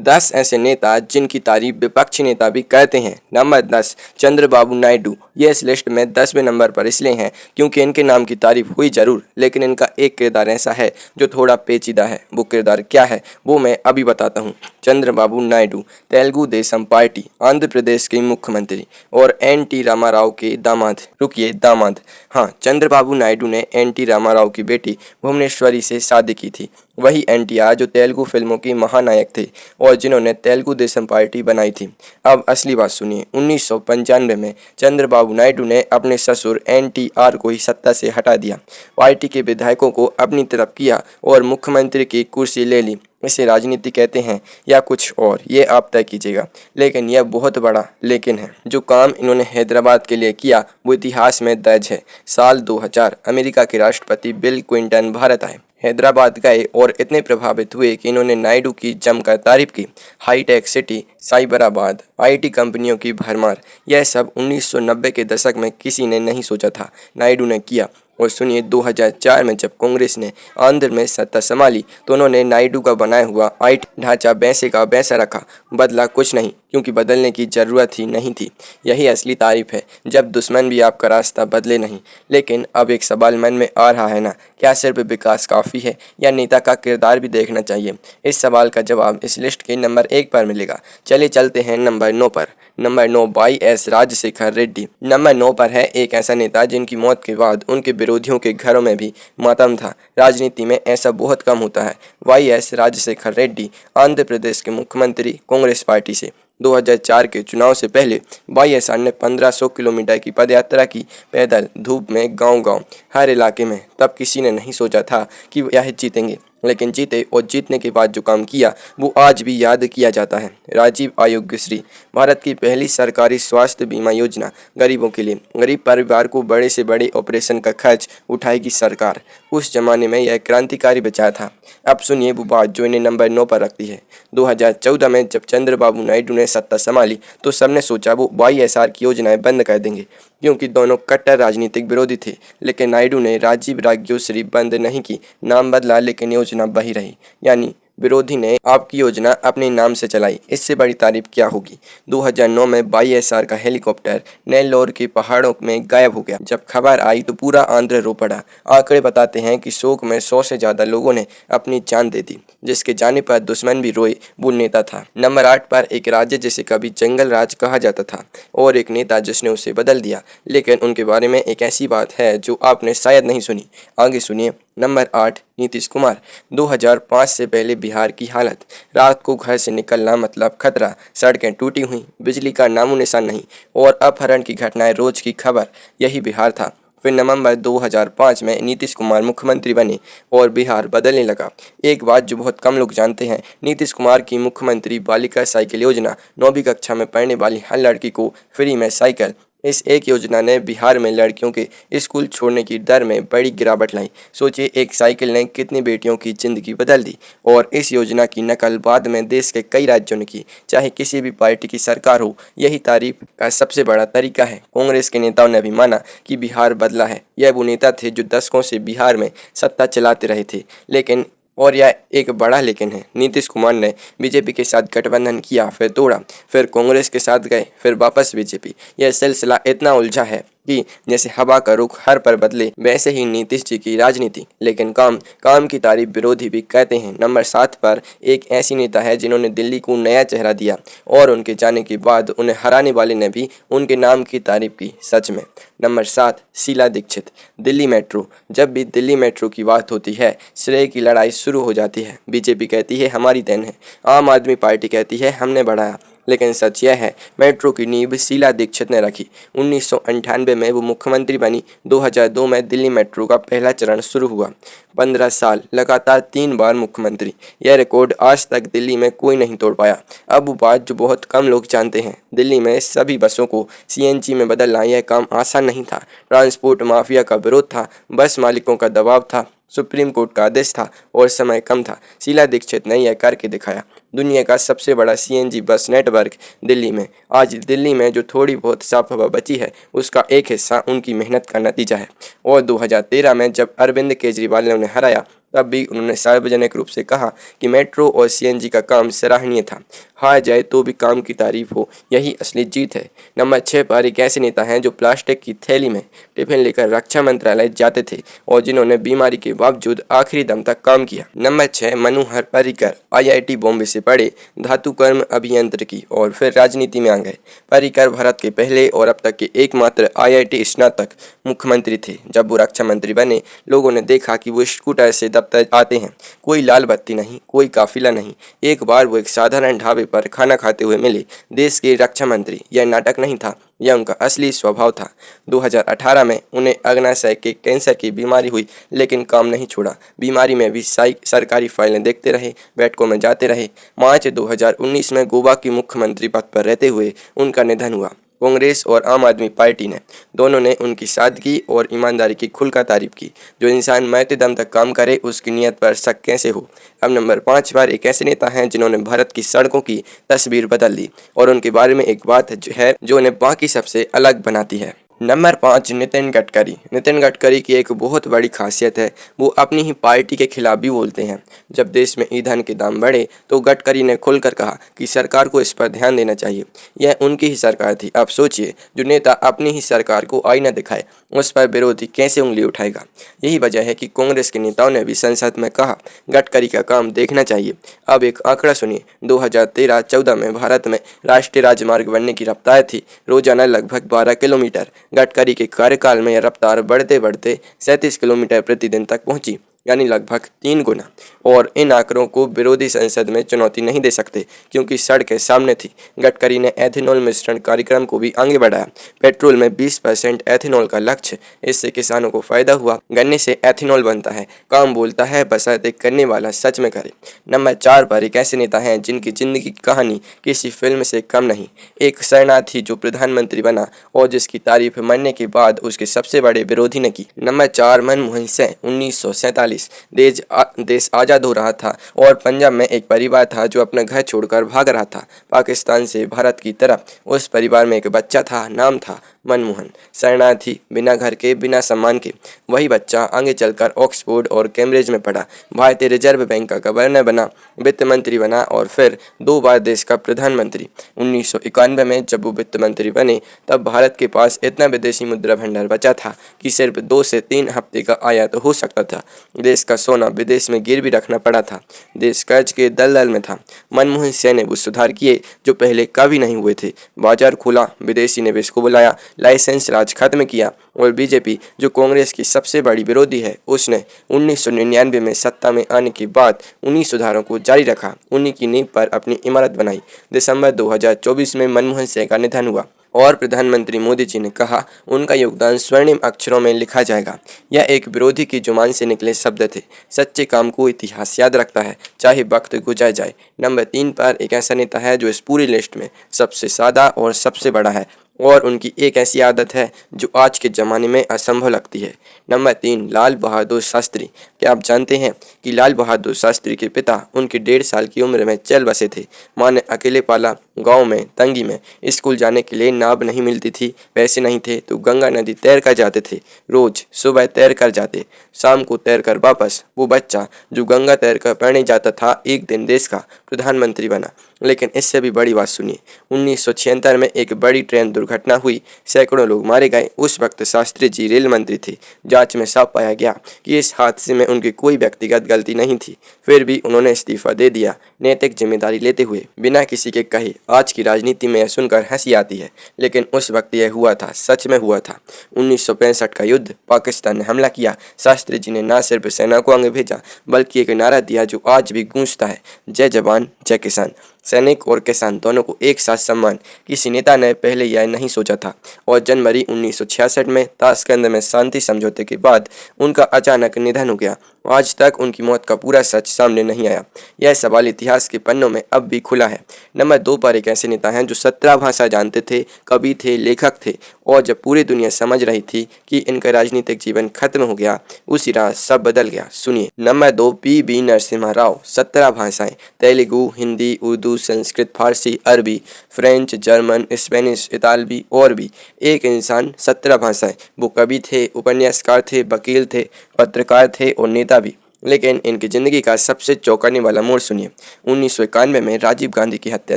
10 ऐसे नेता जिनकी तारीफ विपक्षी नेता भी कहते हैं। नंबर 10 चंद्रबाबू नायडू। ये इस लिस्ट में 10वें नंबर पर इसलिए हैं क्योंकि इनके नाम की तारीफ हुई जरूर, लेकिन इनका एक किरदार ऐसा है जो थोड़ा पेचीदा है। वो किरदार क्या है वो मैं अभी बताता हूँ। चंद्रबाबू नायडू तेलुगु देशम पार्टी, आंध्र प्रदेश के मुख्यमंत्री और एन.टी. रामाराव के दामाद। रुकिए, दामाद? हाँ, चंद्रबाबू नायडू ने एन.टी. रामाराव की बेटी भुवनेश्वरी से शादी की थी। वही एनटीआर जो तेलुगु फिल्मों के महानायक थे और जिन्होंने तेलुगु देशम पार्टी बनाई थी। अब असली बात सुनिए। 1995 में चंद्रबाबू नायडू ने अपने ससुर एनटीआर को ही सत्ता से हटा दिया, पार्टी के विधायकों को अपनी तरफ किया और मुख्यमंत्री की कुर्सी ले ली। इसे राजनीति कहते हैं या कुछ और, ये आप तय कीजिएगा। लेकिन यह बहुत बड़ा लेकिन है। जो काम इन्होंने हैदराबाद के लिए किया वो इतिहास में दर्ज है। साल 2000 अमेरिका के राष्ट्रपति बिल क्लिंटन भारत आए, हैदराबाद गए और इतने प्रभावित हुए कि इन्होंने नायडू की जमकर तारीफ की। हाईटेक सिटी, साइबराबाद, आईटी कंपनियों की भरमार, यह सब 1990 के दशक में किसी ने नहीं सोचा था, नायडू ने किया। और सुनिए, 2004 में जब कांग्रेस ने आंध्र में सत्ता संभाली तो उन्होंने नायडू का बनाया हुआ आईटी ढांचा वैसे का वैसा रखा, बदला कुछ नहीं, क्योंकि बदलने की ज़रूरत ही नहीं थी। यही असली तारीफ है, जब दुश्मन भी आपका रास्ता बदले नहीं। लेकिन अब एक सवाल मन में आ रहा है ना, क्या सिर्फ विकास काफ़ी है या नेता का किरदार भी देखना चाहिए? इस सवाल का जवाब इस लिस्ट के नंबर 1 पर मिलेगा। चलिए चलते हैं नंबर 9 पर। नंबर 9 वाई.एस. राजशेखर रेड्डी। नंबर 9 पर है एक ऐसा नेता जिनकी मौत के बाद उनके विरोधियों के घरों में भी मातम था। राजनीति में ऐसा बहुत कम होता है। वाई.एस. राजशेखर रेड्डी आंध्र प्रदेश के मुख्यमंत्री, कांग्रेस पार्टी से। 2004 के चुनाव से पहले वाई.एस.आर. ने 1500 किलोमीटर की पदयात्रा की, पैदल, धूप में, गांव-गांव, हर इलाके में। तब किसी ने नहीं सोचा था कि यह जीतेंगे, लेकिन जीते और जीतने के बाद जो काम किया वो आज भी याद किया जाता है। राजीव आरोग्यश्री, भारत की पहली सरकारी स्वास्थ्य बीमा योजना, गरीबों के लिए। गरीब परिवार को बड़े से बड़े ऑपरेशन का खर्च उठाएगी सरकार। उस जमाने में यह क्रांतिकारी विचार था। अब सुनिए वो बात जो इन्हें नंबर 9 पर रखती है। 2014 में जब चंद्रबाबू नायडू ने सत्ता संभाली तो सबने सोचा वो वाई.एस.आर. की योजनाएं बंद कर देंगे, क्योंकि दोनों कट्टर राजनीतिक विरोधी थे। लेकिन नायडू ने राजीव आरोग्यश्री बंद नहीं की, नाम बदला, लेकिन योजना वही रही। यानी विरोधी ने आपकी योजना अपने नाम से चलाई। इससे बड़ी तारीफ क्या होगी? 2009 में वाई.एस.आर. का हेलीकॉप्टर नेल्लोर के पहाड़ों में गायब हो गया। जब खबर आई तो पूरा आंध्र रो पड़ा। आंकड़े बताते हैं कि शोक में 100 से ज़्यादा लोगों ने अपनी जान दे दी। जिसके जाने पर दुश्मन भी रोए, वो नेता था। नंबर 8 पर एक राज्य जिसे कभी जंगल राज कहा जाता था और एक नेता जिसने उसे बदल दिया। लेकिन उनके बारे में एक ऐसी बात है जो आपने शायद नहीं सुनी। आगे सुनिए। नंबर 8 नीतीश कुमार। 2005 से पहले बिहार की हालत, रात को घर से निकलना मतलब खतरा, सड़कें टूटी हुई, बिजली का नामो निशान नहीं और अपहरण की घटनाएं रोज की खबर। यही बिहार था। फिर नवंबर 2005 में नीतीश कुमार मुख्यमंत्री बने और बिहार बदलने लगा। एक बात जो बहुत कम लोग जानते हैं, नीतीश कुमार की मुख्यमंत्री बालिका साइकिल योजना, 9वीं कक्षा में पढ़ने वाली हर लड़की को फ्री में साइकिल। इस एक योजना ने बिहार में लड़कियों के स्कूल छोड़ने की दर में बड़ी गिरावट लाई। सोचिए, एक साइकिल ने कितनी बेटियों की जिंदगी बदल दी। और इस योजना की नकल बाद में देश के कई राज्यों ने की, चाहे किसी भी पार्टी की सरकार हो। यही तारीफ का सबसे बड़ा तरीका है। कांग्रेस के नेताओं ने भी माना कि बिहार बदला है। यह वो नेता थे जो दशकों से बिहार में सत्ता चलाते रहे थे। लेकिन और यह एक बड़ा लेकिन है, नीतीश कुमार ने बीजेपी के साथ गठबंधन किया, फिर तोड़ा, फिर कांग्रेस के साथ गए, फिर वापस बीजेपी। यह सिलसिला इतना उलझा है कि जैसे हवा का रुख हर पर बदले, वैसे ही नीतीश जी की राजनीति। लेकिन काम की तारीफ विरोधी भी कहते हैं। नंबर 7 पर एक ऐसी नेता है जिन्होंने दिल्ली को नया चेहरा दिया और उनके जाने के बाद उन्हें हराने वाले ने भी उनके नाम की तारीफ की। सच में। नंबर 7 शीला दीक्षित। दिल्ली मेट्रो। जब भी दिल्ली मेट्रो की बात होती है, श्रेय की लड़ाई शुरू हो जाती है। बीजेपी कहती है हमारी देन है, आम आदमी पार्टी कहती है हमने बढ़ाया। लेकिन सच यह है, मेट्रो की नींव शीला दीक्षित ने रखी। 1998 में वो मुख्यमंत्री बनी। 2002 में दिल्ली मेट्रो का पहला चरण शुरू हुआ। 15 साल लगातार 3 बार मुख्यमंत्री। यह रिकॉर्ड आज तक दिल्ली में कोई नहीं तोड़ पाया। अब वो बात जो बहुत कम लोग जानते हैं, दिल्ली में सभी बसों को सीएनजी में बदलना यह काम आसान नहीं था। ट्रांसपोर्ट माफिया का विरोध था, बस मालिकों का दबाव था, सुप्रीम कोर्ट का आदेश था और समय कम था। शीला दीक्षित ने यह करके दिखाया। दुनिया का सबसे बड़ा सीएनजी बस नेटवर्क दिल्ली में। आज दिल्ली में जो थोड़ी बहुत साफ हवा बची है, उसका एक हिस्सा उनकी मेहनत का नतीजा है। और 2013 में जब अरविंद केजरीवाल ने उन्हें हराया तब भी उन्होंने सार्वजनिक रूप से कहा कि मेट्रो और सीएनजी का काम सराहनीय था। हार जाए तो भी काम की तारीफ हो, यही असली जीत है। नंबर 6 पर एक ऐसे नेता हैं जो प्लास्टिक की थैली में टिफिन लेकर रक्षा मंत्रालय जाते थे और जिन्होंने बीमारी के बावजूद आखिरी दम तक काम किया। नंबर 6 मनोहर पर्रिकर आईआईटी बॉम्बे से पढ़े धातुकर्म अभियंत्रिकी और फिर राजनीति में आ गए। पर्रिकर भारत के पहले और अब तक के एकमात्र आईआईटी स्नातक मुख्यमंत्री थे। जब वो रक्षा मंत्री बने, लोगों ने देखा कि वो स्कूटर से दफ्तर आते हैं, कोई लाल बत्ती नहीं, कोई काफिला नहीं। एक बार वो एक साधारण ढाबे पर खाना खाते हुए मिले देश के रक्षा मंत्री। यह नाटक नहीं था, यह उनका असली स्वभाव था। 2018 में उन्हें अग्नाशय के कैंसर की बीमारी हुई, लेकिन काम नहीं छोड़ा। बीमारी में भी सरकारी फाइलें देखते रहे, बैठकों में जाते रहे। मार्च 2019 में गोवा की मुख्यमंत्री पद पर रहते हुए उनका निधन हुआ। कांग्रेस और आम आदमी पार्टी ने दोनों ने उनकी सादगी और ईमानदारी की खुलकर तारीफ की। जो इंसान मरते दम तक काम करे, उसकी नीयत पर शक कैसे हो। अब नंबर 5 पर एक ऐसे नेता हैं जिन्होंने भारत की सड़कों की तस्वीर बदल दी और उनके बारे में एक बात है जो उन्हें बाकी सबसे अलग बनाती है। नंबर 5 नितिन गडकरी। नितिन गडकरी की एक बहुत बड़ी खासियत है, वो अपनी ही पार्टी के खिलाफ भी बोलते हैं। जब देश में ईंधन के दाम बढ़े तो गडकरी ने खुलकर कहा कि सरकार को इस पर ध्यान देना चाहिए। यह उनकी ही सरकार थी। अब सोचिए, जो नेता अपनी ही सरकार को आईना दिखाए, उस पर विरोधी कैसे उंगली उठाएगा। यही वजह है कि कांग्रेस के नेताओं ने भी संसद में कहा गडकरी का काम देखना चाहिए। अब एक आंकड़ा सुनिए, 2013-14 में भारत में राष्ट्रीय राजमार्ग बनने की रफ्तार थी रोजाना लगभग 12 किलोमीटर। गडकरी के कार्यकाल में यह रफ्तार बढ़ते बढ़ते 37 किलोमीटर प्रतिदिन तक पहुंची, यानी लगभग 3 गुना। और इन आंकड़ों को विरोधी संसद में चुनौती नहीं दे सकते, क्योंकि सड़कें सामने थी। गडकरी ने एथेनॉल मिश्रण कार्यक्रम को भी आगे बढ़ाया। पेट्रोल में 20% एथेनॉल का लक्ष्य, इससे किसानों को फायदा हुआ। गन्ने से एथेनॉल बनता है। काम बोलता है, बशर्ते करने वाला सच में करे। नंबर 4 पर एक ऐसे नेता हैं जिनकी जिंदगी की कहानी किसी फिल्म से कम नहीं। एक शरणार्थी जो प्रधानमंत्री बना और जिसकी तारीफ मरने के बाद उसके सबसे बड़े विरोधी ने की। नंबर 4 मनमोहन सिंह। 1947 देश आज़ाद हो रहा था और पंजाब में एक परिवार था जो अपना घर छोड़कर भाग रहा था पाकिस्तान से भारत की तरफ। उस परिवार में एक बच्चा था, नाम था मनमोहन। शरणार्थी, बिना घर के, बिना सम्मान के। वही बच्चा आगे चलकर ऑक्सफोर्ड और कैम्ब्रिज में पढ़ा, भारतीय रिजर्व बैंक का गवर्नर बना, वित्त मंत्री बना और फिर 2 बार देश का प्रधानमंत्री। 1991 में जब वो वित्त मंत्री बने, तब भारत के पास इतना विदेशी मुद्रा भंडार बचा था कि सिर्फ 2 से 3 हफ्ते का आयात हो सकता था। देश का सोना विदेश में गिरवी रखना पड़ा था। देश कर्ज के दलदल में था। मनमोहन सिंह ने वो सुधार किए जो पहले कभी नहीं हुए थे। बाजार खोला, विदेशी निवेश को बुलाया, लाइसेंस राज खत्म किया और बीजेपी, जो कांग्रेस की सबसे बड़ी विरोधी है, उसने 1999 में सत्ता में आने के बाद उन्हीं सुधारों को जारी रखा, उन्हीं की नींव पर अपनी इमारत बनाई। दिसंबर 2024 में मनमोहन सिंह का निधन हुआ और प्रधानमंत्री मोदी जी ने कहा उनका योगदान स्वर्णिम अक्षरों में लिखा जाएगा। यह एक विरोधी की जुबान से निकले शब्द थे। सच्चे काम को इतिहास याद रखता है, चाहे वक्त गुजर जाए। नंबर 3 पर एक ऐसा नेता है जो इस पूरी लिस्ट में सबसे सादा और सबसे बड़ा है और उनकी एक ऐसी आदत है जो आज के ज़माने में असंभव लगती है। नंबर 3 लाल बहादुर शास्त्री। क्या आप जानते हैं कि लाल बहादुर शास्त्री के पिता उनकी 1.5 साल की उम्र में चल बसे थे। माँ ने अकेले पाला। गांव में तंगी में स्कूल जाने के लिए नाव नहीं मिलती थी, पैसे नहीं थे तो गंगा नदी तैर कर जाते थे। रोज सुबह तैर कर जाते, शाम को तैर कर वापस। वो बच्चा जो गंगा तैर कर पढ़ने जाता था, एक दिन देश का प्रधानमंत्री बना। लेकिन इससे भी बड़ी बात सुनिए, 1976 में एक बड़ी ट्रेन दुर्घटना हुई, सैकड़ों लोग मारे गए। उस वक्त शास्त्री जी रेल मंत्री थे। जांच में साफ पाया गया कि इस हादसे में उनकी कोई व्यक्तिगत गलती नहीं थी, फिर भी उन्होंने इस्तीफा दे दिया, नैतिक जिम्मेदारी लेते हुए, बिना किसी के कहे। आज की राजनीति में यह सुनकर हंसी आती है, लेकिन उस वक्त यह हुआ था, सच में हुआ था। 1965 का युद्ध, पाकिस्तान ने हमला किया। शास्त्री जी ने न सिर्फ सेना को आगे भेजा, बल्कि एक नारा दिया जो आज भी गूंजता है, जय जवान जय किसान। सैनिक और किसान दोनों को एक साथ सम्मान। किसी नेता ने पहले यह नहीं सोचा था। और जनवरी 1966 में ताशकंद में शांति समझौते के बाद उनका अचानक निधन हो गया। आज तक उनकी मौत का पूरा सच सामने नहीं आया। यह सवाल इतिहास के पन्नों में अब भी खुला है। नंबर 2 पर एक ऐसे नेता हैं जो 17 भाषा जानते थे, कवि थे, लेखक थे और जब पूरी दुनिया समझ रही थी कि इनका राजनीतिक जीवन खत्म हो गया, उसी रात सब बदल गया। सुनिए। Number 2 PB. नरसिम्हा राव। 17 भाषाएं, तेलुगु, हिंदी, उर्दू, संस्कृत, फारसी, अरबी, फ्रेंच, जर्मन, स्पेनिश, इतालवी और भी। एक इंसान 17 भाषाएं। वो कवि थे, उपन्यासकार थे, वकील थे, पत्रकार थे और नेता भी। लेकिन इनकी ज़िंदगी का सबसे चौंकाने वाला मोड़ सुनिए। 1991 में राजीव गांधी की हत्या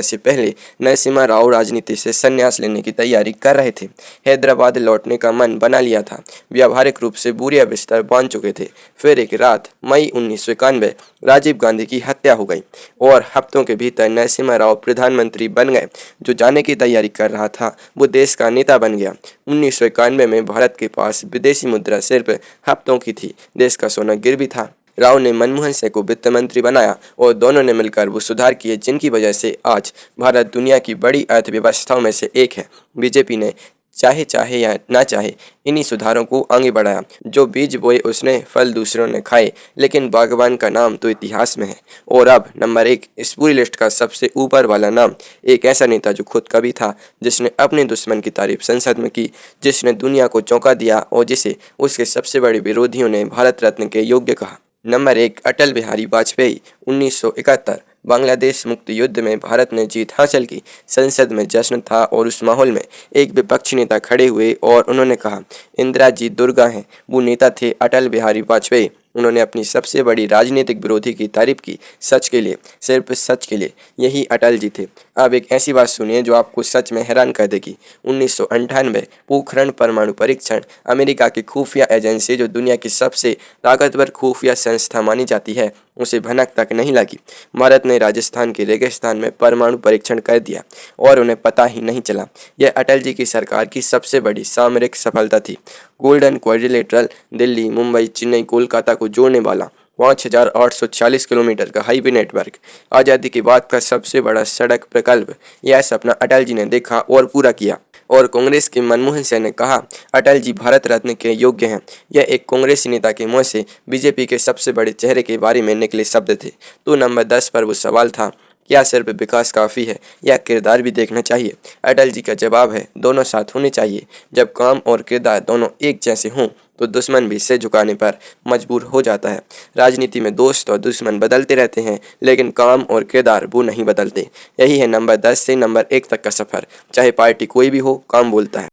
से पहले नरसिम्हा राव राजनीति से संन्यास लेने की तैयारी कर रहे थे। हैदराबाद लौटने का मन बना लिया था। व्यावहारिक रूप से बोरिया बिस्तर बांध चुके थे। फिर एक रात मई 1991 राजीव गांधी की हत्या हो गई और हफ्तों के भीतर नरसिम्हा राव प्रधानमंत्री बन गए। जो जाने की तैयारी कर रहा था वो देश का नेता बन गया। 1991 में भारत के पास विदेशी मुद्रा सिर्फ हफ्तों की थी। देश का सोना गिरवी था। राव ने मनमोहन सिंह को वित्त मंत्री बनाया और दोनों ने मिलकर वो सुधार किए जिनकी वजह से आज भारत दुनिया की बड़ी अर्थव्यवस्थाओं में से एक है। बीजेपी ने चाहे चाहे या ना चाहे इन्हीं सुधारों को आगे बढ़ाया। जो बीज बोए उसने फल दूसरों ने खाए, लेकिन बागवान का नाम तो इतिहास में है। और अब नंबर 1 इस पूरी लिस्ट का सबसे ऊपर वाला नाम एक ऐसा नेता जो खुद कवि था, जिसने अपने दुश्मन की तारीफ संसद में की, जिसने दुनिया को चौंका दिया और जिसे उसके सबसे बड़े विरोधियों ने भारत रत्न के योग्य कहा। नंबर 1 अटल बिहारी वाजपेयी। 1971 बांग्लादेश मुक्ति युद्ध में भारत ने जीत हासिल की। संसद में जश्न था और उस माहौल में एक विपक्षी नेता खड़े हुए और उन्होंने कहा, इंदिरा जी दुर्गा हैं। वो नेता थे अटल बिहारी वाजपेयी। उन्होंने अपनी सबसे बड़ी राजनीतिक विरोधी की तारीफ की, सच के लिए, सिर्फ सच के लिए। यही अटल जी थे। अब एक ऐसी बात सुनिए जो आपको सच में हैरान कर देगी। 1998 पोखरण परमाणु परीक्षण। अमेरिका की खुफिया एजेंसी जो दुनिया की सबसे ताकतवर खुफिया संस्था मानी जाती है, उसे भनक तक नहीं लगी। भारत ने राजस्थान के रेगिस्तान में परमाणु परीक्षण कर दिया और उन्हें पता ही नहीं चला। यह अटल जी की सरकार की सबसे बड़ी सामरिक सफलता थी। गोल्डन क्वाड्रिलेटरल दिल्ली, मुंबई, चेन्नई, कोलकाता को जोड़ने वाला 5,846 किलोमीटर का हाईवे नेटवर्क, आज़ादी के बाद का सबसे बड़ा सड़क प्रकल्प। यह सपना अटल जी ने देखा और पूरा किया। और कांग्रेस के मनमोहन सिंह ने कहा, अटल जी भारत रत्न के योग्य हैं। यह एक कांग्रेसी नेता के मुंह से बीजेपी के सबसे बड़े चेहरे के बारे में निकले शब्द थे। तो नंबर 10 पर वो सवाल था, क्या सिर्फ विकास काफ़ी है या किरदार भी देखना चाहिए? अटल जी का जवाब है, दोनों साथ होने चाहिए। जब काम और किरदार दोनों एक जैसे हों तो दुश्मन भी सिर झुकाने पर मजबूर हो जाता है। राजनीति में दोस्त और दुश्मन बदलते रहते हैं, लेकिन काम और किरदार वो नहीं बदलते। यही है नंबर 10 से नंबर 1 तक का सफ़र। चाहे पार्टी कोई भी हो, काम बोलता है।